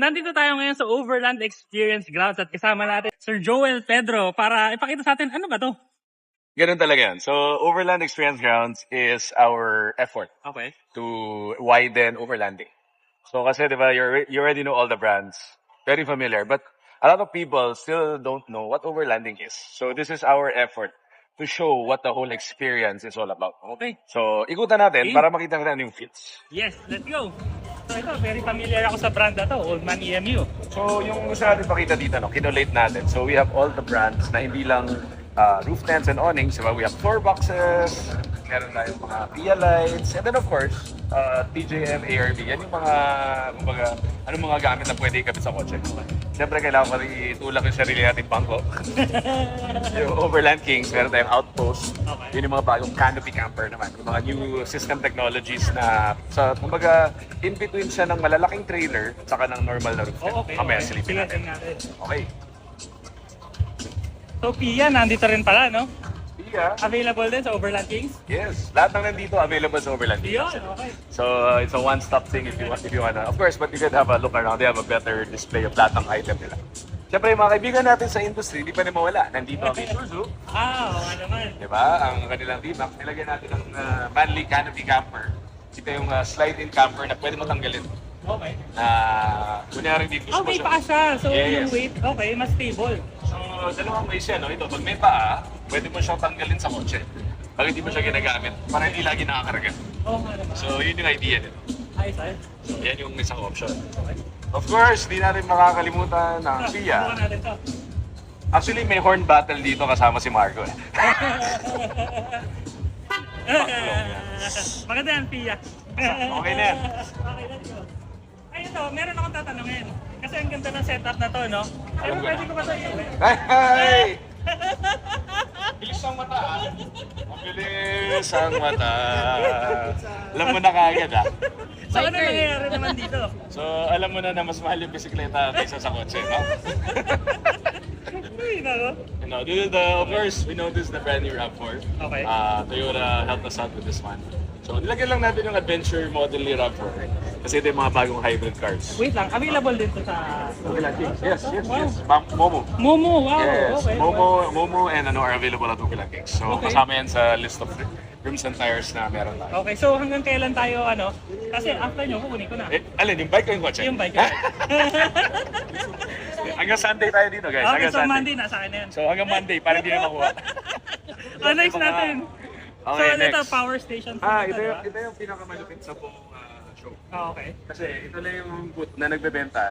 Nandito tayo ngayon sa Overland Experience Grounds at kasama natin Sir Joel Pedro para ipakita sa atin ano ba to? Ganun talaga yan. So, Overland Experience Grounds is our effort Okay. to widen overlanding. So, kasi, di ba, you already know all the brands. Very familiar. But a lot of people still don't know what overlanding is. So, this is our effort to show what the whole experience is all about. Okay. So, ikutan natin Okay. para makita natin ano yung fits. Yes, let's go. So ito, very familiar ako sa brand na to, Old Man EMU. So, yung gusto natin pakita dito, kinolate natin. So, we have all the brands na hindi lang roof tents and awnings. Diba? We have floor boxes, meron tayong mga Pia lights, and then of course, TJM, ARB. Yan yung mga, kumbaga, anong mga gamit na pwede ikabit sa kotse. Siyempre, kailangan ko rin itulak yung sarili natin bangko. Yung Overland Kings, meron tayong outpost. Okay. Yun yung mga bagong canopy camper naman. Yung mga new system technologies na, sa, kumbaga, in between siya ng malalaking trailer at saka ng normal na roof tent. Oh, okay. Mamaya Okay. silipin Sige, natin. tingnan natin. Okay. So Pia, nandito rin pala, no? Pia. Available din sa Overland Kings? Yes. Lahat ng nandito available sa Overland Kings. Yun, okay. So it's a one-stop thing if you wanna. Of course, but you can have a look around. They have a better display of lahat ng item nila. Siyempre, yung mga kaibigan natin sa industry, di pa rin mawala. Nandito ang Isuzu. Oo naman. Di ba? Ang kanilang D-Max, nilagyan natin ng Manly Canopy Camper. Ito yung slide-in camper na pwede mo tanggalin. Okay. Kunyari di gusto Oh, mo may siya. paa siya. So Yes. yung weight, okay, mas stable. So, dalawang ways yan. No? Ito, pag may paa, pwede mo siyang tanggalin sa kotse. Pag hindi mo siya ginagamit, para hindi lagi nakakaraga. Oo nga naman. So, yun yung idea nito. Ayos, ayos. So, yan yung isang option. Okay. Of course, di natin makakalimutan ng Pia. Subukan natin to. Actually, may horn battle dito kasama si Marco. Maganda yan, Pia. Okay na yan. Okay, let's go. Ay, ito, meron akong tatanungin. Kasi ang ganda ng setup na to, no? Pero Alam ko pwede na. ko ba ito iuwi? Hey! Bilis ang mata. Mabilis ang mata. Alam mo na kaagad ah. So, ano nangyayari naman dito? So, alam mo na mas mahal yung bisikleta kaysa sa kotse, no? Uy, nako. You know, this is of course, we know this is the brand new RAV4. Okay. Toyota helped us out with this one. So, nilagyan lang natin yung adventure model ni RAV4. Kasi ito yung mga bagong hybrid cars. Wait lang, available din to sa... Yes. Wow. Momo. Momo, wow. Yes, Okay. Momo and are available at Overland Kings. So, Okay. kasama yan sa list of rims and tires na meron tayo. Okay, so hanggang kailan tayo, ano? Kasi after nyo, kukunin ko na. Alin, yung bike o yung kotse? Yung bike. Hanggang Sunday tayo dito, guys. Okay, Hanggang so Sunday. Monday, nasa akin na yan. So, hanggang Monday, para hindi na makuha. Next natin. So, Okay, ano ito, next. power station. Ito yung pinakamalupit sa buong show. Okay. Kasi ito lang yung booth na nagbebenta